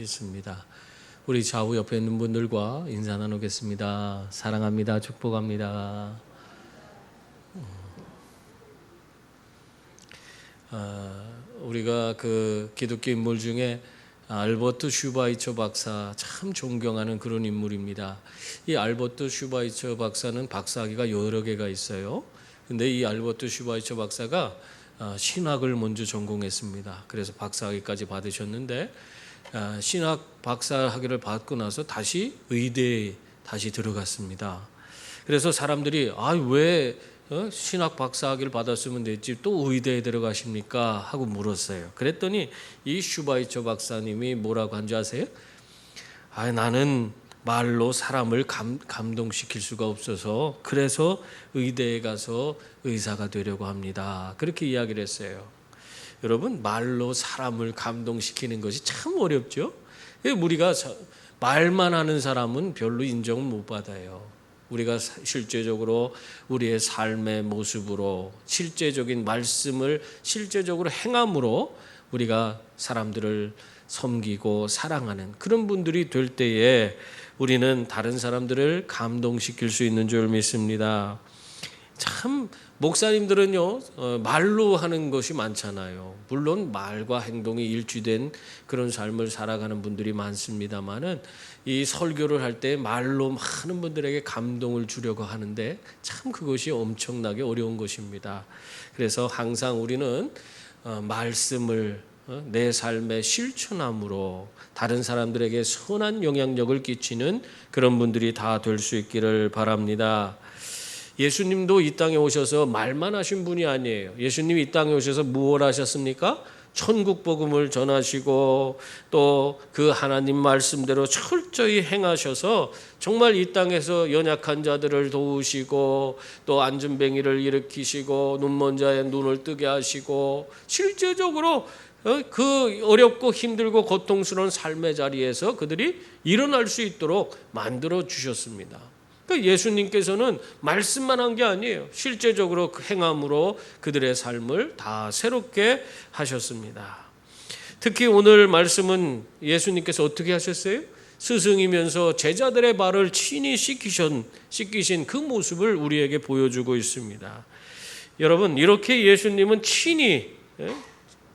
있습니다. 우리 좌우 옆에 있는 분들과 인사 나누겠습니다. 사랑합니다. 축복합니다. 우리가 그 기독교 인물 중에 알버트 슈바이처 박사 참 존경하는 그런 인물입니다. 이 알버트 슈바이처 박사는 박사학위가 여러 개가 있어요. 근데 이 알버트 슈바이처 박사가 신학을 먼저 전공했습니다. 그래서 박사학위까지 받으셨는데 신학 박사 학위를 받고 나서 다시 의대에 다시 들어갔습니다. 그래서 사람들이 왜 신학 박사 학위를 받았으면 됐지 또 의대에 들어가십니까? 하고 물었어요. 그랬더니 이 슈바이처 박사님이 뭐라고 한지 아세요? 나는 말로 사람을 감동시킬 수가 없어서 그래서 의대에 가서 의사가 되려고 합니다. 그렇게 이야기를 했어요. 여러분, 말로 사람을 감동시키는 것이 참 어렵죠. 우리가 말만 하는 사람은 별로 인정을 못 받아요. 우리가 실제적으로 우리의 삶의 모습으로 실제적인 말씀을 실제적으로 행함으로 우리가 사람들을 섬기고 사랑하는 그런 분들이 될 때에 우리는 다른 사람들을 감동시킬 수 있는 줄 믿습니다. 참 목사님들은요 말로 하는 것이 많잖아요. 물론 말과 행동이 일치된 그런 삶을 살아가는 분들이 많습니다만은 이 설교를 할 때 말로 많은 분들에게 감동을 주려고 하는데 참 그것이 엄청나게 어려운 것입니다. 그래서 항상 우리는 말씀을 내 삶의 실천함으로 다른 사람들에게 선한 영향력을 끼치는 그런 분들이 다 될 수 있기를 바랍니다. 예수님도 이 땅에 오셔서 말만 하신 분이 아니에요. 예수님이 이 땅에 오셔서 무엇을 하셨습니까? 천국 복음을 전하시고 또 그 하나님 말씀대로 철저히 행하셔서 정말 이 땅에서 연약한 자들을 도우시고 또 안진뱅이를 일으키시고 눈먼 자의 눈을 뜨게 하시고 실제적으로 그 어렵고 힘들고 고통스러운 삶의 자리에서 그들이 일어날 수 있도록 만들어 주셨습니다. 그러니까 예수님께서는 말씀만 한 게 아니에요. 실제적으로 그 행함으로 그들의 삶을 다 새롭게 하셨습니다. 특히 오늘 말씀은 예수님께서 어떻게 하셨어요? 스승이면서 제자들의 발을 친히 씻기신 그 모습을 우리에게 보여주고 있습니다. 여러분, 이렇게 예수님은 친히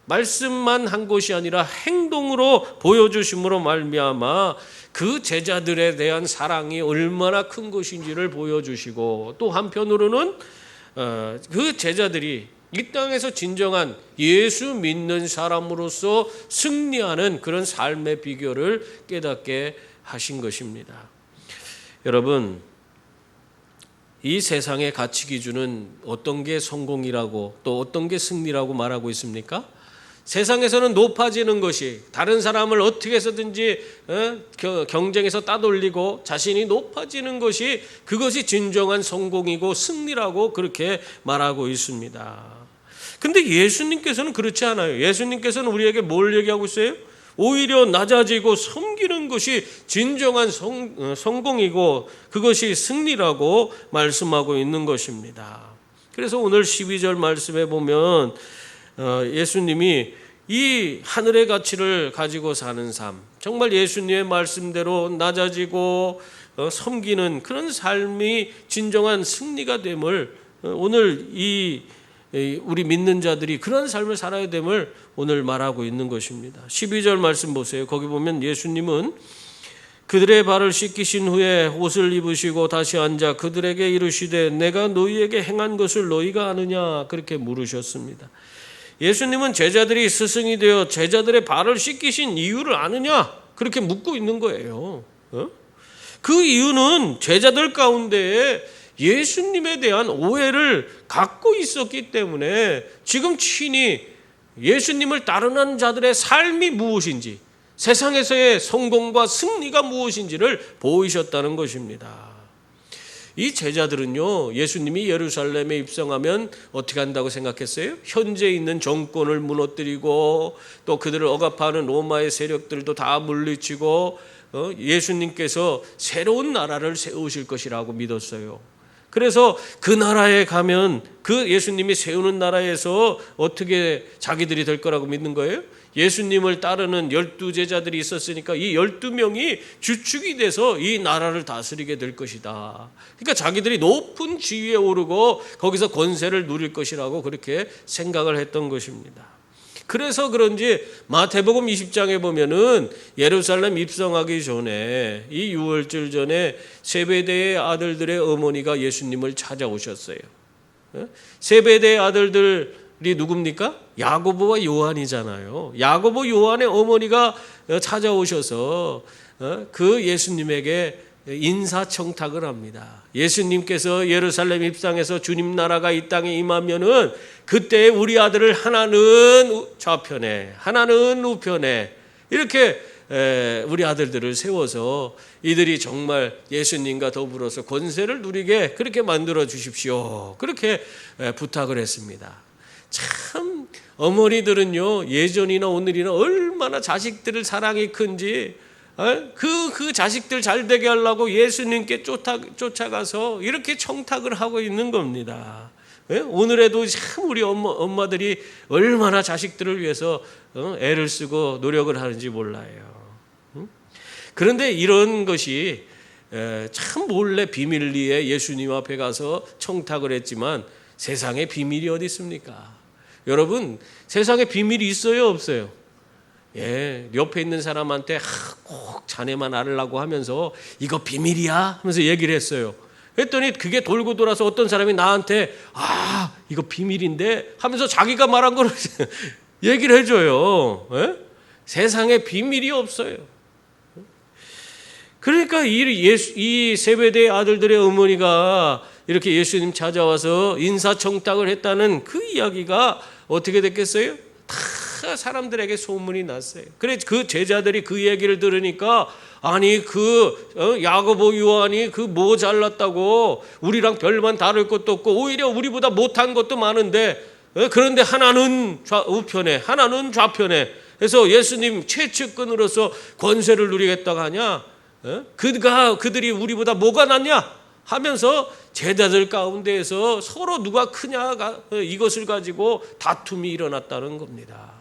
말씀만 한 것이 아니라 행동으로 보여주심으로 말미암아 그 제자들에 대한 사랑이 얼마나 큰 것인지를 보여주시고 또 한편으로는 그 제자들이 이 땅에서 진정한 예수 믿는 사람으로서 승리하는 그런 삶의 비결을 깨닫게 하신 것입니다. 여러분, 이 세상의 가치 기준은 어떤 게 성공이라고 또 어떤 게 승리라고 말하고 있습니까? 세상에서는 높아지는 것이 다른 사람을 어떻게 해서든지 경쟁에서 따돌리고 자신이 높아지는 것이 그것이 진정한 성공이고 승리라고 그렇게 말하고 있습니다. 근데 예수님께서는 그렇지 않아요. 예수님께서는 우리에게 뭘 얘기하고 있어요? 오히려 낮아지고 섬기는 것이 진정한 성공이고 그것이 승리라고 말씀하고 있는 것입니다. 그래서 오늘 12절 말씀에 보면 예수님이 이 하늘의 가치를 가지고 사는 삶, 정말 예수님의 말씀대로 낮아지고 섬기는 그런 삶이 진정한 승리가 됨을 오늘 우리 믿는 자들이 그런 삶을 살아야 됨을 오늘 말하고 있는 것입니다. 12절 말씀 보세요. 거기 보면 예수님은 그들의 발을 씻기신 후에 옷을 입으시고 다시 앉아 그들에게 이르시되 내가 너희에게 행한 것을 너희가 아느냐 그렇게 물으셨습니다. 예수님은 제자들이 스승이 되어 제자들의 발을 씻기신 이유를 아느냐 그렇게 묻고 있는 거예요. 그 이유는 제자들 가운데 예수님에 대한 오해를 갖고 있었기 때문에 지금 친히 예수님을 따르는 자들의 삶이 무엇인지 세상에서의 성공과 승리가 무엇인지를 보이셨다는 것입니다. 이 제자들은요, 예수님이 예루살렘에 입성하면 어떻게 한다고 생각했어요? 현재 있는 정권을 무너뜨리고 또 그들을 억압하는 로마의 세력들도 다 물리치고 예수님께서 새로운 나라를 세우실 것이라고 믿었어요. 그래서 그 나라에 가면 그 예수님이 세우는 나라에서 어떻게 자기들이 될 거라고 믿는 거예요? 예수님을 따르는 12제자들이 있었으니까 이 12명이 주축이 돼서 이 나라를 다스리게 될 것이다. 그러니까 자기들이 높은 지위에 오르고 거기서 권세를 누릴 것이라고 그렇게 생각을 했던 것입니다. 그래서 그런지 마태복음 20장에 보면은 예루살렘 입성하기 전에 이 유월절 전에 세베대의 아들들의 어머니가 예수님을 찾아오셨어요. 세베대의 아들들이 누굽니까? 야고보와 요한이잖아요. 야고보 요한의 어머니가 찾아오셔서 그 예수님에게 인사청탁을 합니다. 예수님께서 예루살렘 입성해서 주님 나라가 이 땅에 임하면은 그때 우리 아들을 하나는 좌편에 하나는 우편에 이렇게 우리 아들들을 세워서 이들이 정말 예수님과 더불어서 권세를 누리게 그렇게 만들어 주십시오. 그렇게 부탁을 했습니다. 참 어머니들은요, 예전이나 오늘이나 얼마나 자식들을 사랑이 큰지 그 자식들 잘 되게 하려고 예수님께 쫓아가서 이렇게 청탁을 하고 있는 겁니다. 오늘에도 참 우리 엄마들이 얼마나 자식들을 위해서 애를 쓰고 노력을 하는지 몰라요. 그런데 이런 것이 참 몰래 비밀리에 예수님 앞에 가서 청탁을 했지만 세상에 비밀이 어디 있습니까? 여러분, 세상에 비밀이 있어요, 없어요? 옆에 있는 사람한테 꼭 자네만 알으려고 하면서 이거 비밀이야 하면서 얘기를 했어요. 했더니 그게 돌고 돌아서 어떤 사람이 나한테 이거 비밀인데 하면서 자기가 말한 거를 얘기를 해줘요. 세상에 비밀이 없어요. 그러니까 이 세베대의 아들들의 어머니가 이렇게 예수님 찾아와서 인사청탁을 했다는 그 이야기가 어떻게 됐겠어요? 다 사람들에게 소문이 났어요. 그래 그 제자들이 그 얘기를 들으니까 아니 야고보 요한이 뭐 잘났다고 우리랑 별반 다를 것도 없고 오히려 우리보다 못한 것도 많은데 그런데 하나는 우편에 하나는 좌편에 해서 예수님 최측근으로서 권세를 누리겠다고 하냐? 그들이 우리보다 뭐가 낫냐? 하면서 제자들 가운데에서 서로 누가 크냐 이것을 가지고 다툼이 일어났다는 겁니다.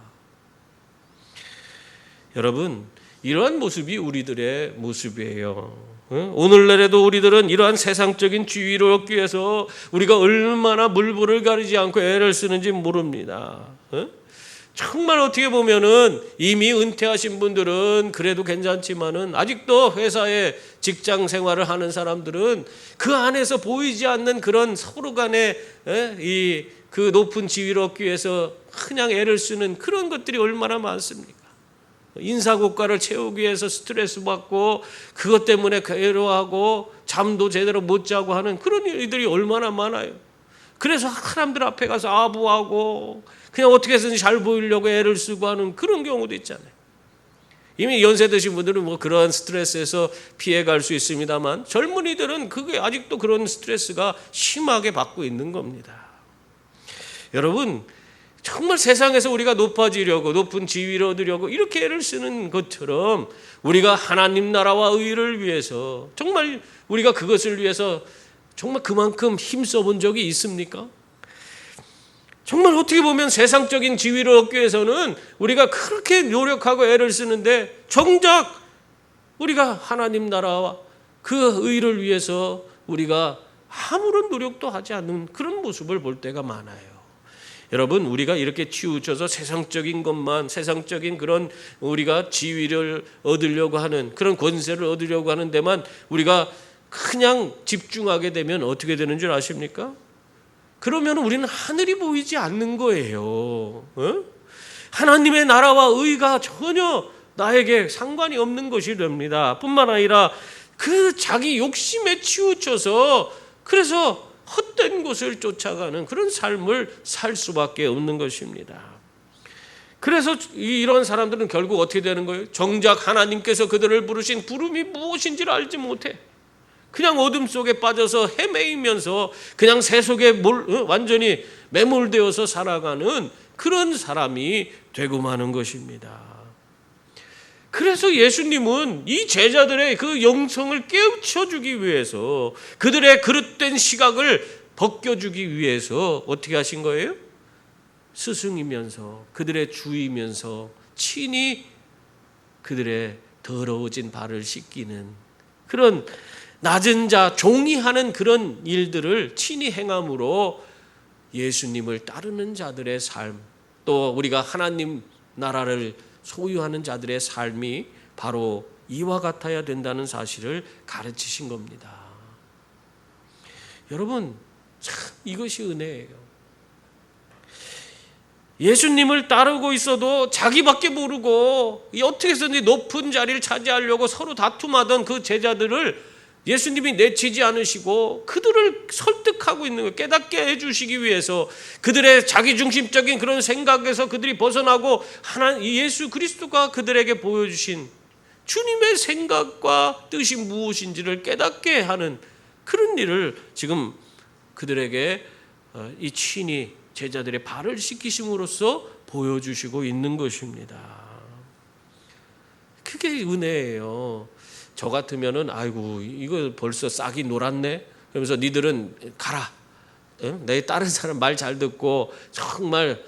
여러분, 이러한 모습이 우리들의 모습이에요. 오늘날에도 우리들은 이러한 세상적인 지위를 얻기 위해서 우리가 얼마나 물불을 가리지 않고 애를 쓰는지 모릅니다. 정말 어떻게 보면은 이미 은퇴하신 분들은 그래도 괜찮지만은 아직도 회사에 직장 생활을 하는 사람들은 그 안에서 보이지 않는 그런 서로 간의 그 높은 지위를 얻기 위해서 그냥 애를 쓰는 그런 것들이 얼마나 많습니까? 인사고과를 채우기 위해서 스트레스 받고 그것 때문에 괴로워하고 잠도 제대로 못 자고 하는 그런 일들이 얼마나 많아요. 그래서 사람들 앞에 가서 아부하고 그냥 어떻게 해서든지 잘 보이려고 애를 쓰고 하는 그런 경우도 있잖아요. 이미 연세 드신 분들은 뭐 그러한 스트레스에서 피해갈 수 있습니다만 젊은이들은 그게 아직도 그런 스트레스가 심하게 받고 있는 겁니다. 여러분, 정말 세상에서 우리가 높아지려고 높은 지위를 얻으려고 이렇게 애를 쓰는 것처럼 우리가 하나님 나라와 의를 위해서 정말 우리가 그것을 위해서 정말 그만큼 힘써 본 적이 있습니까? 정말 어떻게 보면 세상적인 지위를 얻기 위해서는 우리가 그렇게 노력하고 애를 쓰는데 정작 우리가 하나님 나라와 그 의를 위해서 우리가 아무런 노력도 하지 않는 그런 모습을 볼 때가 많아요. 여러분, 우리가 이렇게 치우쳐서 세상적인 것만, 세상적인 그런 우리가 지위를 얻으려고 하는 그런 권세를 얻으려고 하는 데만 우리가 그냥 집중하게 되면 어떻게 되는 줄 아십니까? 그러면 우리는 하늘이 보이지 않는 거예요. 하나님의 나라와 의가 전혀 나에게 상관이 없는 것이 됩니다. 뿐만 아니라 그 자기 욕심에 치우쳐서 그래서 헛된 곳을 쫓아가는 그런 삶을 살 수밖에 없는 것입니다. 그래서 이런 사람들은 결국 어떻게 되는 거예요? 정작 하나님께서 그들을 부르신 부름이 무엇인지를 알지 못해. 그냥 어둠 속에 빠져서 헤매이면서 그냥 새 속에 완전히 매몰되어서 살아가는 그런 사람이 되고 마는 것입니다. 그래서 예수님은 이 제자들의 그 영성을 깨우쳐주기 위해서 그들의 그릇된 시각을 벗겨주기 위해서 어떻게 하신 거예요? 스승이면서 그들의 주이면서 친히 그들의 더러워진 발을 씻기는 그런 낮은 자, 종이 하는 그런 일들을 친히 행함으로 예수님을 따르는 자들의 삶, 또 우리가 하나님 나라를 소유하는 자들의 삶이 바로 이와 같아야 된다는 사실을 가르치신 겁니다. 여러분, 참 이것이 은혜예요. 예수님을 따르고 있어도 자기밖에 모르고 어떻게 해서든지 높은 자리를 차지하려고 서로 다툼하던 그 제자들을 예수님이 내치지 않으시고 그들을 설득하고 있는 거예요. 깨닫게 해주시기 위해서 그들의 자기중심적인 그런 생각에서 그들이 벗어나고 예수 그리스도가 그들에게 보여주신 주님의 생각과 뜻이 무엇인지를 깨닫게 하는 그런 일을 지금 그들에게 이 친히 제자들의 발을 씻기심으로써 보여주시고 있는 것입니다. 그게 은혜예요. 저 같으면은 아이고 이거 벌써 싹이 놀았네. 그러면서 니들은 가라. 내 다른 사람 말 잘 듣고 정말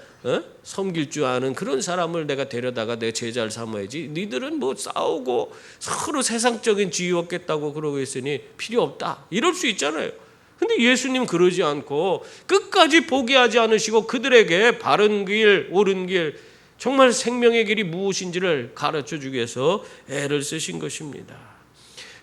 섬길 줄 아는 그런 사람을 내가 데려다가 내 제자를 삼아야지. 니들은 뭐 싸우고 서로 세상적인 지위 얻겠다고 그러고 있으니 필요 없다. 이럴 수 있잖아요. 근데 예수님 그러지 않고 끝까지 포기하지 않으시고 그들에게 바른 길, 옳은 길, 정말 생명의 길이 무엇인지를 가르쳐주기 위해서 애를 쓰신 것입니다.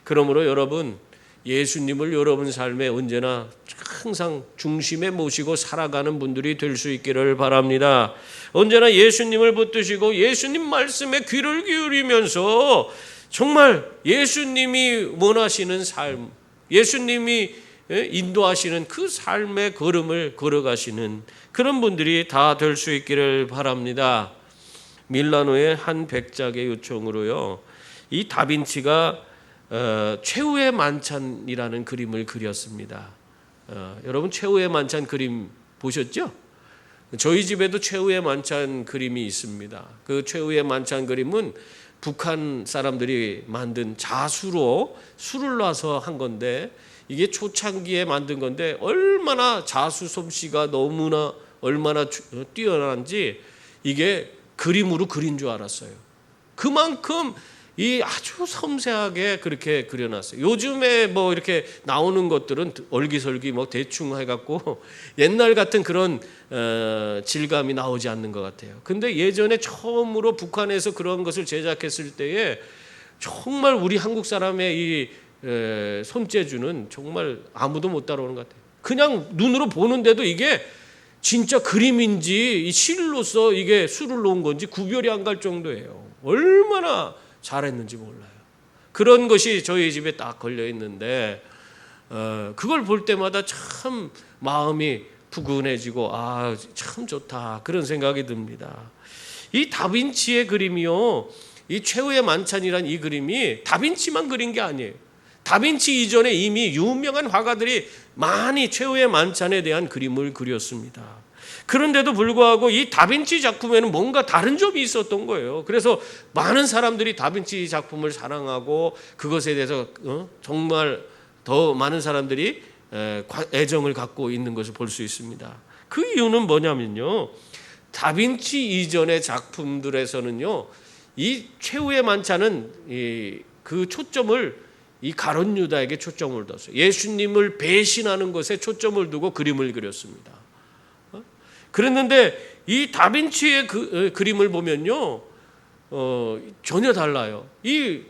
그러므로 여러분, 예수님을 여러분 삶에 언제나 항상 중심에 모시고 살아가는 분들이 될 수 있기를 바랍니다. 언제나 예수님을 붙드시고 예수님 말씀에 귀를 기울이면서 정말 예수님이 원하시는 삶, 예수님이 인도하시는 그 삶의 걸음을 걸어가시는 그런 분들이 다 될 수 있기를 바랍니다. 밀라노의 한 백작의 요청으로요, 이 다빈치가 최후의 만찬이라는 그림을 그렸습니다. 여러분 최후의 만찬 그림 보셨죠? 저희 집에도 최후의 만찬 그림이 있습니다. 그 최후의 만찬 그림은 북한 사람들이 만든 자수로 술을 놔서 한 건데, 이게 초창기에 만든 건데 얼마나 자수 솜씨가 너무나 얼마나 뛰어난지 이게 그림으로 그린 줄 알았어요. 그만큼 이 아주 섬세하게 그렇게 그려놨어요. 요즘에 뭐 이렇게 나오는 것들은 얼기설기 뭐 대충 해갖고 옛날 같은 그런 질감이 나오지 않는 것 같아요. 근데 예전에 처음으로 북한에서 그런 것을 제작했을 때에 정말 우리 한국 사람의 이 손재주는 정말 아무도 못 따라오는 것 같아요. 그냥 눈으로 보는데도 이게 진짜 그림인지 이 실로서 이게 술을 놓은 건지 구별이 안 갈 정도예요. 얼마나 잘했는지 몰라요. 그런 것이 저희 집에 딱 걸려 있는데 그걸 볼 때마다 참 마음이 푸근해지고 참 좋다 그런 생각이 듭니다. 이 다빈치의 그림이요, 이 최후의 만찬이란 이 그림이 다빈치만 그린 게 아니에요. 다빈치 이전에 이미 유명한 화가들이 많이 최후의 만찬에 대한 그림을 그렸습니다. 그런데도 불구하고 이 다빈치 작품에는 뭔가 다른 점이 있었던 거예요. 그래서 많은 사람들이 다빈치 작품을 사랑하고 그것에 대해서 정말 더 많은 사람들이 애정을 갖고 있는 것을 볼 수 있습니다. 그 이유는 뭐냐면요, 다빈치 이전의 작품들에서는요, 이 최후의 만찬은 그 초점을 이 가룟 유다에게 초점을 뒀어요. 예수님을 배신하는 것에 초점을 두고 그림을 그렸습니다. 그랬는데 이 다빈치의 그림을 보면요, 전혀 달라요. 이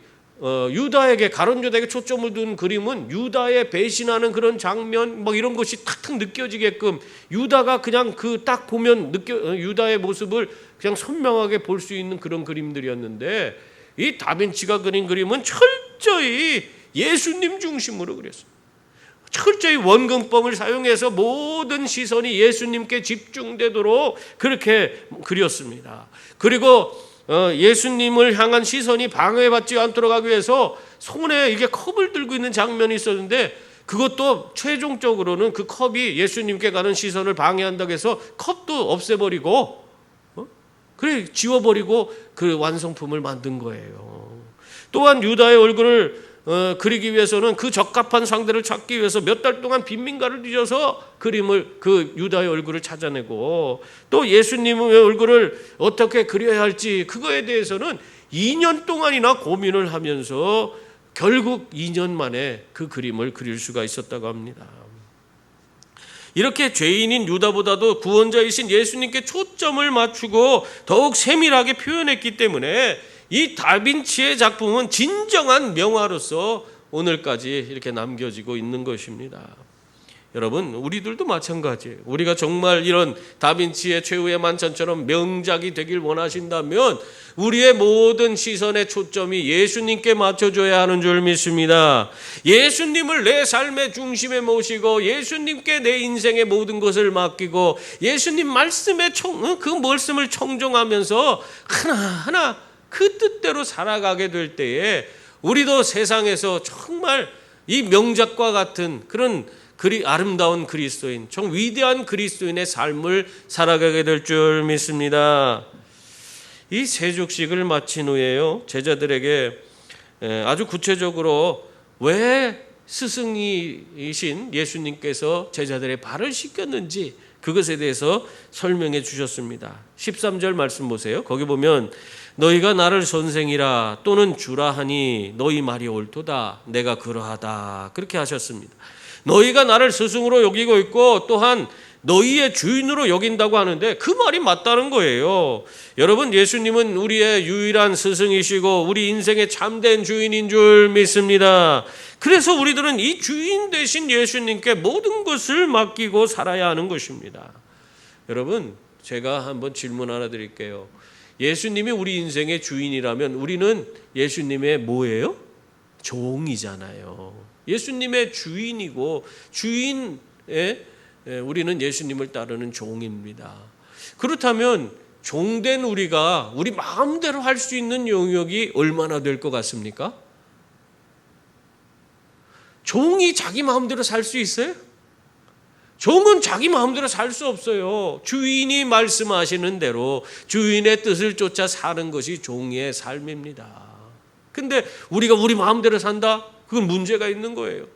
유다에게, 가룟 유다에게 초점을 둔 그림은 유다의 배신하는 그런 장면 막 이런 것이 탁탁 느껴지게끔, 유다가 그냥 그 딱 보면 유다의 모습을 그냥 선명하게 볼 수 있는 그런 그림들이었는데, 이 다빈치가 그린 그림은 철저히 예수님 중심으로 그렸어요. 철저히 원근법을 사용해서 모든 시선이 예수님께 집중되도록 그렇게 그렸습니다. 그리고 예수님을 향한 시선이 방해받지 않도록 하기 위해서 손에 이게 컵을 들고 있는 장면이 있었는데, 그것도 최종적으로는 그 컵이 예수님께 가는 시선을 방해한다고 해서 컵도 없애버리고 그래 지워버리고 그 완성품을 만든 거예요. 또한 유다의 얼굴을 그리기 위해서는 그 적합한 상대를 찾기 위해서 몇 달 동안 빈민가를 뒤져서 그림을 그 유다의 얼굴을 찾아내고 또 예수님의 얼굴을 어떻게 그려야 할지 그거에 대해서는 2년 동안이나 고민을 하면서 결국 2년 만에 그 그림을 그릴 수가 있었다고 합니다. 이렇게 죄인인 유다보다도 구원자이신 예수님께 초점을 맞추고 더욱 세밀하게 표현했기 때문에 이 다빈치의 작품은 진정한 명화로서 오늘까지 이렇게 남겨지고 있는 것입니다. 여러분, 우리들도 마찬가지예요. 우리가 정말 이런 다빈치의 최후의 만찬처럼 명작이 되길 원하신다면 우리의 모든 시선의 초점이 예수님께 맞춰줘야 하는 줄 믿습니다. 예수님을 내 삶의 중심에 모시고 예수님께 내 인생의 모든 것을 맡기고 예수님 말씀에 그 말씀을 청종하면서 하나하나 그 뜻대로 살아가게 될 때에 우리도 세상에서 정말 이 명작과 같은 그런 아름다운 그리스도인, 정 위대한 그리스도인의 삶을 살아가게 될 줄 믿습니다. 이 세족식을 마친 후에요, 제자들에게 아주 구체적으로 왜 스승이신 예수님께서 제자들의 발을 씻겼는지 그것에 대해서 설명해 주셨습니다. 13절 말씀 보세요. 거기 보면 너희가 나를 선생이라 또는 주라 하니 너희 말이 옳도다. 내가 그러하다. 그렇게 하셨습니다. 너희가 나를 스승으로 여기고 있고 또한 너희의 주인으로 여긴다고 하는데 그 말이 맞다는 거예요. 여러분, 예수님은 우리의 유일한 스승이시고 우리 인생의 참된 주인인 줄 믿습니다. 그래서 우리들은 이 주인 되신 예수님께 모든 것을 맡기고 살아야 하는 것입니다. 여러분, 제가 한번 질문 하나 드릴게요. 예수님이 우리 인생의 주인이라면 우리는 예수님의 뭐예요? 종이잖아요. 예수님의 주인이고 주인의 우리는 예수님을 따르는 종입니다. 그렇다면 종된 우리가 우리 마음대로 할 수 있는 영역이 얼마나 될 것 같습니까? 종이 자기 마음대로 살 수 있어요? 종은 자기 마음대로 살 수 없어요. 주인이 말씀하시는 대로 주인의 뜻을 쫓아 사는 것이 종의 삶입니다. 근데 우리가 우리 마음대로 산다? 그건 문제가 있는 거예요.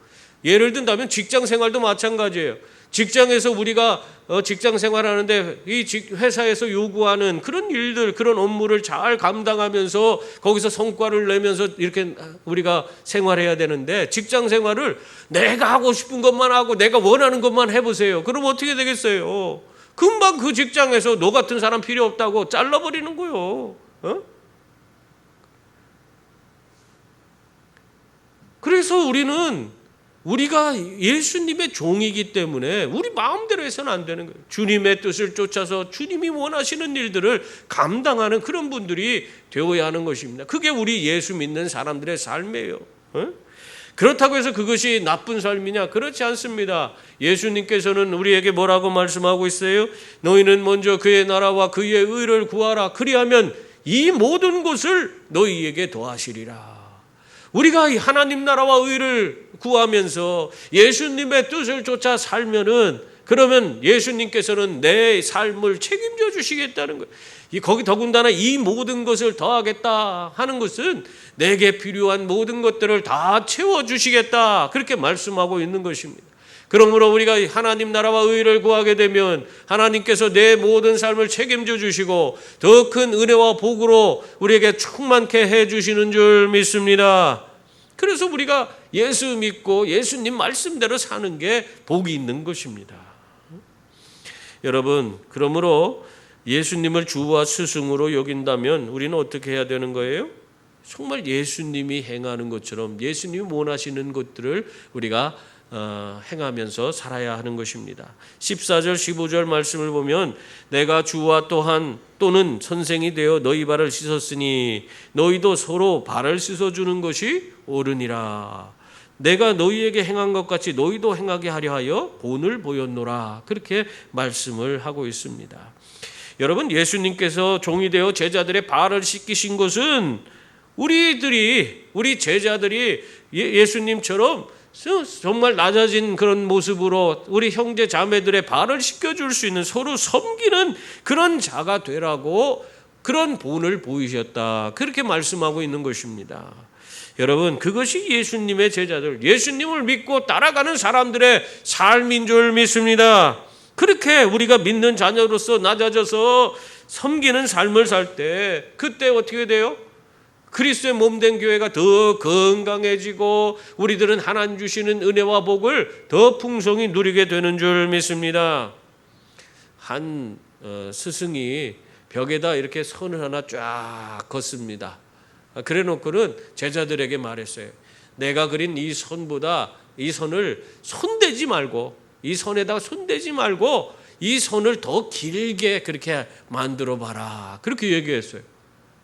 예를 든다면 직장 생활도 마찬가지예요. 직장에서 우리가 직장 생활하는데 이 회사에서 요구하는 그런 일들, 그런 업무를 잘 감당하면서 거기서 성과를 내면서 이렇게 우리가 생활해야 되는데 직장 생활을 내가 하고 싶은 것만 하고 내가 원하는 것만 해보세요. 그럼 어떻게 되겠어요? 금방 그 직장에서 너 같은 사람 필요 없다고 잘라버리는 거예요. 그래서 우리가 예수님의 종이기 때문에 우리 마음대로 해서는 안 되는 거예요. 주님의 뜻을 쫓아서 주님이 원하시는 일들을 감당하는 그런 분들이 되어야 하는 것입니다. 그게 우리 예수 믿는 사람들의 삶이에요. 그렇다고 해서 그것이 나쁜 삶이냐? 그렇지 않습니다. 예수님께서는 우리에게 뭐라고 말씀하고 있어요? 너희는 먼저 그의 나라와 그의 의를 구하라. 그리하면 이 모든 것을 너희에게 더하시리라. 우리가 하나님 나라와 의를 구하면서 예수님의 뜻을 쫓아 살면은 그러면 예수님께서는 내 삶을 책임져 주시겠다는 거예요. 거기 더군다나 이 모든 것을 더하겠다 하는 것은 내게 필요한 모든 것들을 다 채워주시겠다 그렇게 말씀하고 있는 것입니다. 그러므로 우리가 하나님 나라와 의를 구하게 되면 하나님께서 내 모든 삶을 책임져 주시고 더 큰 은혜와 복으로 우리에게 충만케 해주시는 줄 믿습니다. 그래서 우리가 예수 믿고 예수님 말씀대로 사는 게 복이 있는 것입니다. 여러분, 그러므로 예수님을 주와 스승으로 여긴다면 우리는 어떻게 해야 되는 거예요? 정말 예수님이 행하는 것처럼 예수님이 원하시는 것들을 우리가 행하면서 살아야 하는 것입니다. 14절 15절 말씀을 보면 내가 주와 또는 선생이 되어 너희 발을 씻었으니 너희도 서로 발을 씻어주는 것이 옳으니라. 내가 너희에게 행한 것 같이 너희도 행하게 하려 하여 본을 보였노라. 그렇게 말씀을 하고 있습니다. 여러분, 예수님께서 종이 되어 제자들의 발을 씻기신 것은 우리 제자들이 예수님처럼 정말 낮아진 그런 모습으로 우리 형제 자매들의 발을 씻겨줄 수 있는 서로 섬기는 그런 자가 되라고 그런 본을 보이셨다. 그렇게 말씀하고 있는 것입니다. 여러분, 그것이 예수님의 제자들, 예수님을 믿고 따라가는 사람들의 삶인 줄 믿습니다. 그렇게 우리가 믿는 자녀로서 낮아져서 섬기는 삶을 살 때 그때 어떻게 돼요? 그리스도의 몸된 교회가 더 건강해지고 우리들은 하나님 주시는 은혜와 복을 더 풍성히 누리게 되는 줄 믿습니다. 한 스승이 벽에다 이렇게 선을 하나 쫙 걷습니다. 그래 놓고는 제자들에게 말했어요. 내가 그린 이 선보다 이 선을 손대지 말고, 이 선에다가 손대지 말고 이 선을 더 길게 그렇게 만들어 봐라. 그렇게 얘기했어요.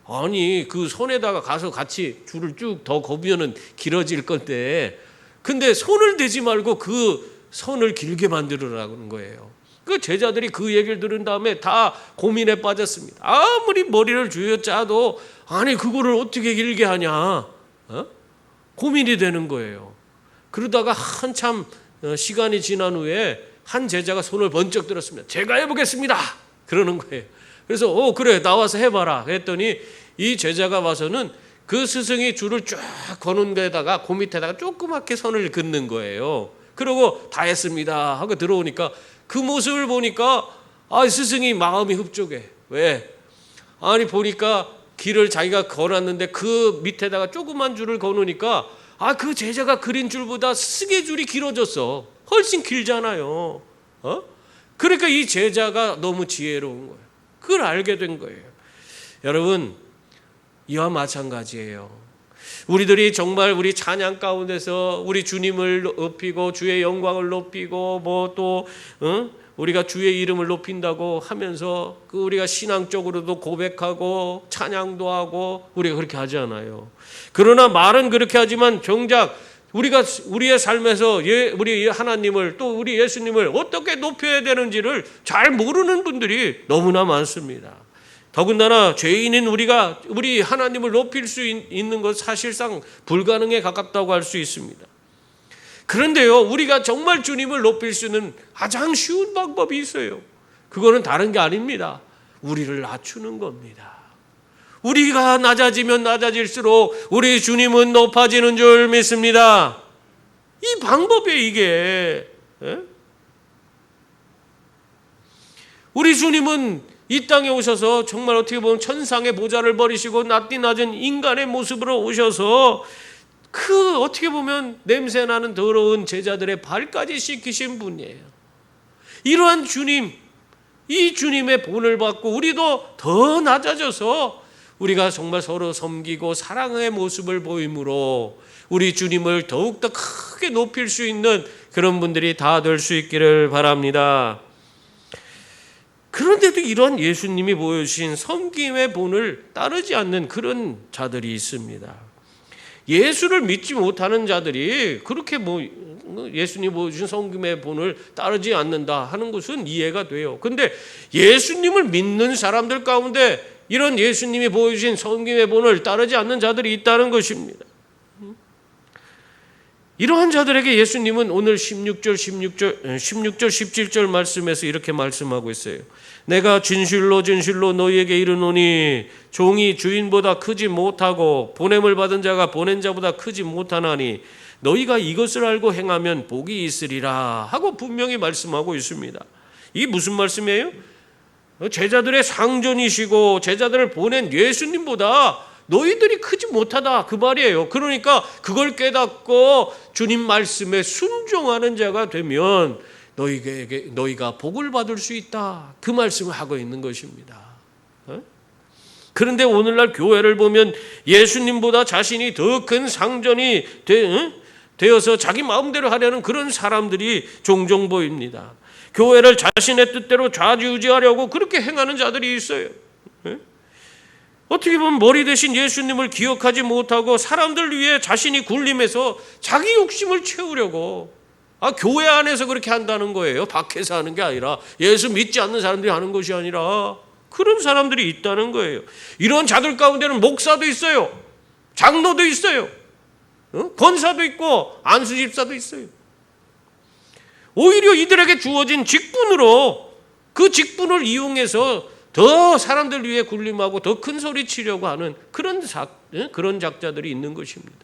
아니, 그 선에다가 가서 같이 줄을 쭉 더 거으면은 길어질 건데, 근데 손을 대지 말고 그 선을 길게 만들으라는 거예요. 그 제자들이 그 얘기를 들은 다음에 다 고민에 빠졌습니다. 아무리 머리를 쥐어짜도 아니 그거를 어떻게 길게 하냐, 고민이 되는 거예요. 그러다가 한참 시간이 지난 후에 한 제자가 손을 번쩍 들었습니다. 제가 해보겠습니다. 그러는 거예요. 그래서 그래 나와서 해봐라 했더니 이 제자가 와서는 그 스승이 줄을 쫙 거는 데다가 그 밑에다가 조그맣게 선을 긋는 거예요. 그러고 다 했습니다 하고 들어오니까 그 모습을 보니까 스승이 마음이 흡족해. 왜? 아니 보니까 길을 자기가 걸었는데 그 밑에다가 조그만 줄을 거놓으니까 그 제자가 그린 줄보다 스승의 줄이 길어졌어. 훨씬 길잖아요. 그러니까 이 제자가 너무 지혜로운 거예요. 그걸 알게 된 거예요. 여러분, 이와 마찬가지예요. 우리들이 정말 우리 찬양 가운데서 우리 주님을 높이고 주의 영광을 높이고 또 우리가 주의 이름을 높인다고 하면서 우리가 신앙적으로도 고백하고 찬양도 하고 우리가 그렇게 하지 않아요. 그러나 말은 그렇게 하지만 정작 우리가 우리의 삶에서 우리 하나님을 또 우리 예수님을 어떻게 높여야 되는지를 잘 모르는 분들이 너무나 많습니다. 더군다나 죄인인 우리 하나님을 높일 수 있는 것 사실상 불가능에 가깝다고 할 수 있습니다. 그런데요, 우리가 정말 주님을 높일 수 있는 가장 쉬운 방법이 있어요. 그거는 다른 게 아닙니다. 우리를 낮추는 겁니다. 우리가 낮아지면 낮아질수록 우리 주님은 높아지는 줄 믿습니다. 이 방법이 이게. 우리 주님은 이 땅에 오셔서 정말 어떻게 보면 천상의 보좌를 버리시고 낮디 낮은 인간의 모습으로 오셔서 어떻게 보면 냄새나는 더러운 제자들의 발까지 씻기신 분이에요. 이러한 주님, 이 주님의 본을 받고 우리도 더 낮아져서 우리가 정말 서로 섬기고 사랑의 모습을 보임으로 우리 주님을 더욱더 크게 높일 수 있는 그런 분들이 다 될 수 있기를 바랍니다. 그런데도 이런 예수님이 보여주신 섬김의 본을 따르지 않는 그런 자들이 있습니다. 예수를 믿지 못하는 자들이 그렇게 예수님이 보여주신 섬김의 본을 따르지 않는다 하는 것은 이해가 돼요. 그런데 예수님을 믿는 사람들 가운데 이런 예수님이 보여주신 섬김의 본을 따르지 않는 자들이 있다는 것입니다. 이러한 자들에게 예수님은 오늘 16절, 17절 말씀에서 이렇게 말씀하고 있어요. 내가 진실로 진실로 너희에게 이르노니 종이 주인보다 크지 못하고 보냄을 받은 자가 보낸 자보다 크지 못하나니 너희가 이것을 알고 행하면 복이 있으리라 하고 분명히 말씀하고 있습니다. 이게 무슨 말씀이에요? 제자들의 상전이시고 제자들을 보낸 예수님보다 너희들이 크지 못하다 그 말이에요. 그러니까 그걸 깨닫고 주님 말씀에 순종하는 자가 되면 너희가 복을 받을 수 있다 그 말씀을 하고 있는 것입니다. 그런데 오늘날 교회를 보면 예수님보다 자신이 더 큰 상전이 되어서 자기 마음대로 하려는 그런 사람들이 종종 보입니다. 교회를 자신의 뜻대로 좌지우지하려고 그렇게 행하는 자들이 있어요. 어떻게 보면 머리 대신 예수님을 기억하지 못하고 사람들 위해 자신이 굴림해서 자기 욕심을 채우려고 교회 안에서 그렇게 한다는 거예요. 밖에서 하는 게 아니라 예수 믿지 않는 사람들이 하는 것이 아니라 그런 사람들이 있다는 거예요. 이런 자들 가운데는 목사도 있어요. 장로도 있어요. 권사도 있고 안수집사도 있어요. 오히려 이들에게 주어진 직분으로 그 직분을 이용해서 더 사람들 위해 굴림하고 더 큰 소리 치려고 하는 그런 작자들이 있는 것입니다.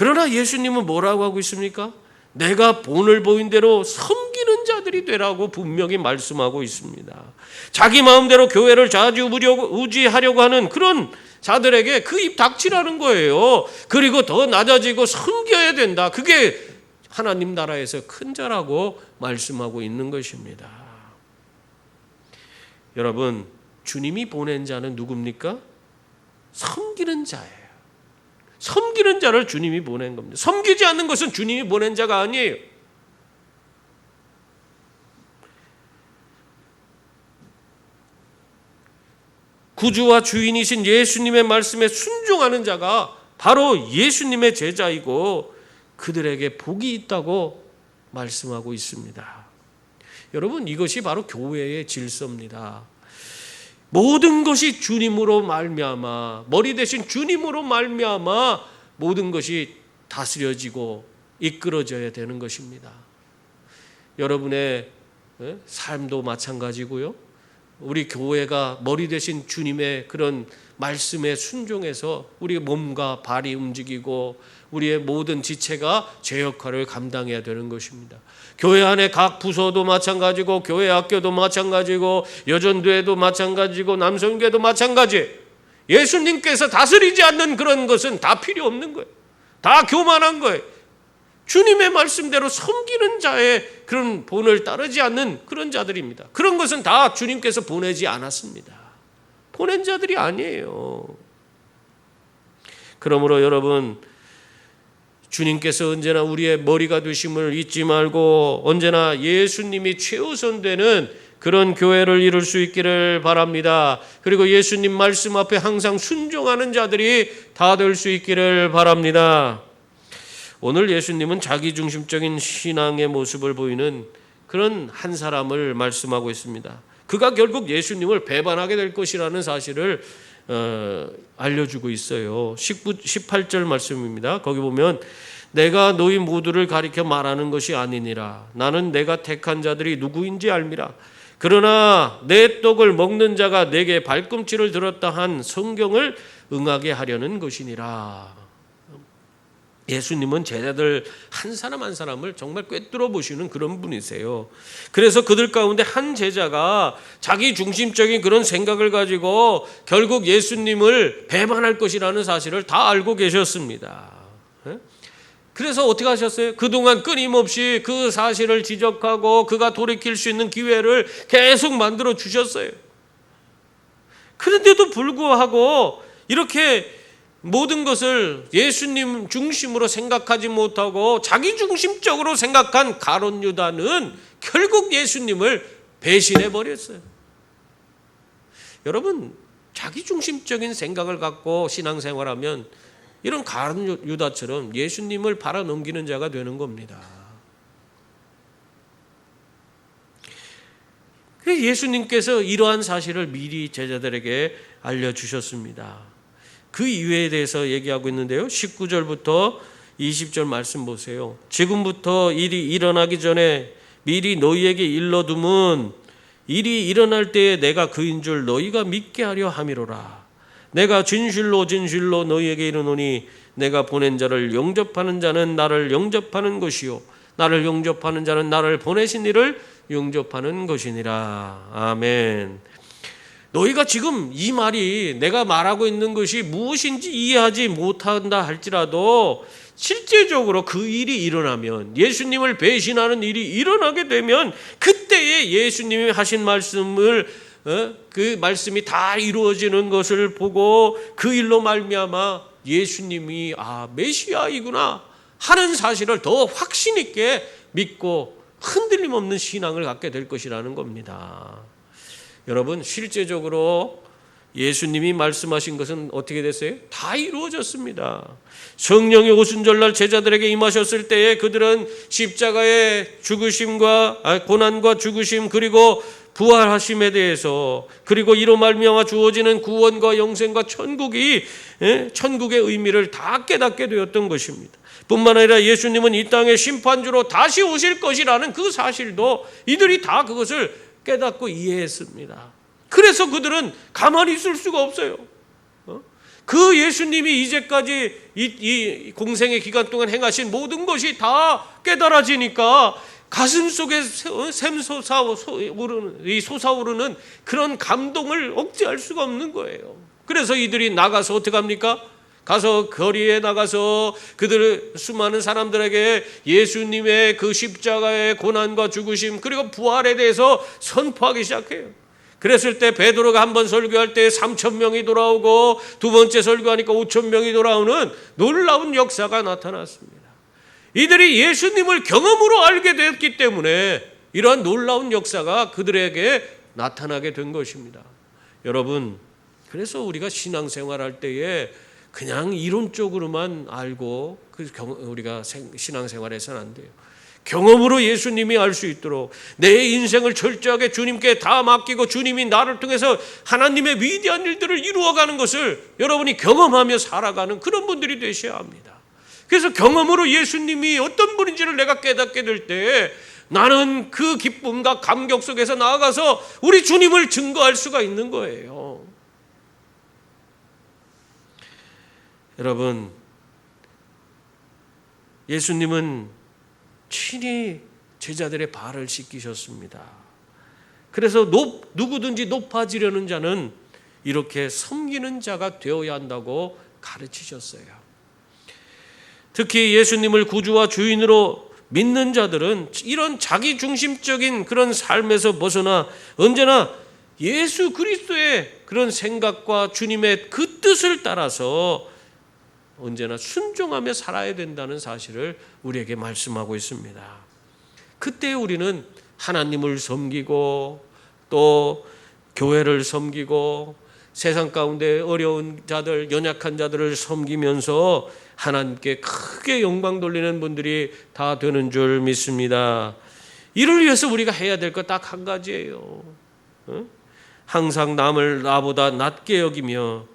그러나 예수님은 뭐라고 하고 있습니까? 내가 본을 보인 대로 섬기는 자들이 되라고 분명히 말씀하고 있습니다. 자기 마음대로 교회를 좌지우지하려고 하는 그런 자들에게 그 입 닥치라는 거예요. 그리고 더 낮아지고 섬겨야 된다. 그게 하나님 나라에서 큰 자라고 말씀하고 있는 것입니다. 여러분, 주님이 보낸 자는 누굽니까? 섬기는 자예요. 섬기는 자를 주님이 보낸 겁니다. 섬기지 않는 것은 주님이 보낸 자가 아니에요. 구주와 주인이신 예수님의 말씀에 순종하는 자가 바로 예수님의 제자이고 그들에게 복이 있다고 말씀하고 있습니다. 여러분, 이것이 바로 교회의 질서입니다. 모든 것이 주님으로 말미암아, 머리 대신 주님으로 말미암아 모든 것이 다스려지고 이끌어져야 되는 것입니다. 여러분의 삶도 마찬가지고요. 우리 교회가 머리 대신 주님의 그런 말씀에 순종해서 우리의 몸과 발이 움직이고 우리의 모든 지체가 제 역할을 감당해야 되는 것입니다. 교회 안에 각 부서도 마찬가지고 교회 학교도 마찬가지고 여전도회도 마찬가지고 남성교회도 마찬가지예요. 예수님께서 다스리지 않는 그런 것은 다 필요 없는 거예요. 다 교만한 거예요. 주님의 말씀대로 섬기는 자의 그런 본을 따르지 않는 그런 자들입니다. 그런 것은 다 주님께서 보내지 않았습니다. 보낸 자들이 아니에요. 그러므로 여러분, 주님께서 언제나 우리의 머리가 되심을 잊지 말고 언제나 예수님이 최우선되는 그런 교회를 이룰 수 있기를 바랍니다. 그리고 예수님 말씀 앞에 항상 순종하는 자들이 다 될 수 있기를 바랍니다. 오늘 예수님은 자기중심적인 신앙의 모습을 보이는 그런 한 사람을 말씀하고 있습니다. 그가 결국 예수님을 배반하게 될 것이라는 사실을 알려주고 있어요. 18절 말씀입니다. 거기 보면 내가 너희 모두를 가리켜 말하는 것이 아니니라. 나는 내가 택한 자들이 누구인지 알미라. 그러나 내 떡을 먹는 자가 내게 발꿈치를 들었다 한 성경을 응하게 하려는 것이니라. 예수님은 제자들 한 사람 한 사람을 정말 꿰뚫어 보시는 그런 분이세요. 그래서 그들 가운데 한 제자가 자기 중심적인 그런 생각을 가지고 결국 예수님을 배반할 것이라는 사실을 다 알고 계셨습니다. 그래서 어떻게 하셨어요? 그동안 끊임없이 그 사실을 지적하고 그가 돌이킬 수 있는 기회를 계속 만들어 주셨어요. 그런데도 불구하고 이렇게 모든 것을 예수님 중심으로 생각하지 못하고 자기 중심적으로 생각한 가룟 유다는 결국 예수님을 배신해 버렸어요. 여러분, 자기 중심적인 생각을 갖고 신앙생활하면 이런 가룟 유다처럼 예수님을 팔아넘기는 자가 되는 겁니다. 그래서 예수님께서 이러한 사실을 미리 제자들에게 알려주셨습니다. 그 이유에 대해서 얘기하고 있는데요. 19절부터 20절 말씀 보세요. 지금부터 일이 일어나기 전에 미리 너희에게 일러두면 일이 일어날 때에 내가 그인 줄 너희가 믿게 하려 함이로라. 내가 진실로 진실로 너희에게 이르노니 내가 보낸 자를 영접하는 자는 나를 영접하는 것이요 나를 영접하는 자는 나를 보내신 이를 영접하는 것이니라. 아멘. 너희가 지금 이 말이 내가 말하고 있는 것이 무엇인지 이해하지 못한다 할지라도 실제적으로 그 일이 일어나면, 예수님을 배신하는 일이 일어나게 되면 그때에 예수님이 하신 말씀을 그 말씀이 다 이루어지는 것을 보고 그 일로 말미암아 예수님이 메시아이구나 하는 사실을 더 확신 있게 믿고 흔들림 없는 신앙을 갖게 될 것이라는 겁니다. 여러분, 실제적으로 예수님이 말씀하신 것은 어떻게 됐어요? 다 이루어졌습니다. 성령의 오순절날 제자들에게 임하셨을 때에 그들은 십자가의 죽으심과 고난과 죽으심 그리고 부활하심에 대해서, 그리고 이로 말미암아 주어지는 구원과 영생과 천국의 의미를 다 깨닫게 되었던 것입니다. 뿐만 아니라 예수님은 이 땅의 심판주로 다시 오실 것이라는 그 사실도 이들이 다 그것을 깨닫고 이해했습니다. 그래서 그들은 가만히 있을 수가 없어요. 그 예수님이 이제까지 이 공생의 기간 동안 행하신 모든 것이 다 깨달아지니까 가슴 속에 솟아오르는 그런 감동을 억제할 수가 없는 거예요. 그래서 이들이 나가서 어떻게 합니까? 가서 거리에 나가서 그들 수많은 사람들에게 예수님의 그 십자가의 고난과 죽으심 그리고 부활에 대해서 선포하기 시작해요. 그랬을 때 베드로가 한 번 설교할 때 3,000명이 돌아오고 두 번째 설교하니까 5,000명이 돌아오는 놀라운 역사가 나타났습니다. 이들이 예수님을 경험으로 알게 됐기 때문에 이러한 놀라운 역사가 그들에게 나타나게 된 것입니다. 여러분, 그래서 우리가 신앙생활할 때에 그냥 이론적으로만 알고 우리가 신앙생활해서는 안 돼요. 경험으로 예수님이 알 수 있도록 내 인생을 철저하게 주님께 다 맡기고 주님이 나를 통해서 하나님의 위대한 일들을 이루어가는 것을 여러분이 경험하며 살아가는 그런 분들이 되셔야 합니다. 그래서 경험으로 예수님이 어떤 분인지를 내가 깨닫게 될 때 나는 그 기쁨과 감격 속에서 나아가서 우리 주님을 증거할 수가 있는 거예요. 여러분, 예수님은 친히 제자들의 발을 씻기셨습니다. 그래서 누구든지 높아지려는 자는 이렇게 섬기는 자가 되어야 한다고 가르치셨어요. 특히 예수님을 구주와 주인으로 믿는 자들은 이런 자기중심적인 그런 삶에서 벗어나 언제나 예수 그리스도의 그런 생각과 주님의 그 뜻을 따라서 언제나 순종하며 살아야 된다는 사실을 우리에게 말씀하고 있습니다. 그때 우리는 하나님을 섬기고 또 교회를 섬기고 세상 가운데 어려운 자들, 연약한 자들을 섬기면서 하나님께 크게 영광 돌리는 분들이 다 되는 줄 믿습니다. 이를 위해서 우리가 해야 될 것 딱 한 가지예요. 항상 남을 나보다 낮게 여기며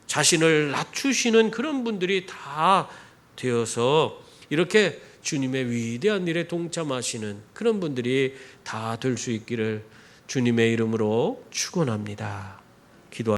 자신을 낮추시는 그런 분들이 다 되어서 이렇게 주님의 위대한 일에 동참하시는 그런 분들이 다 될 수 있기를 주님의 이름으로 축원합니다.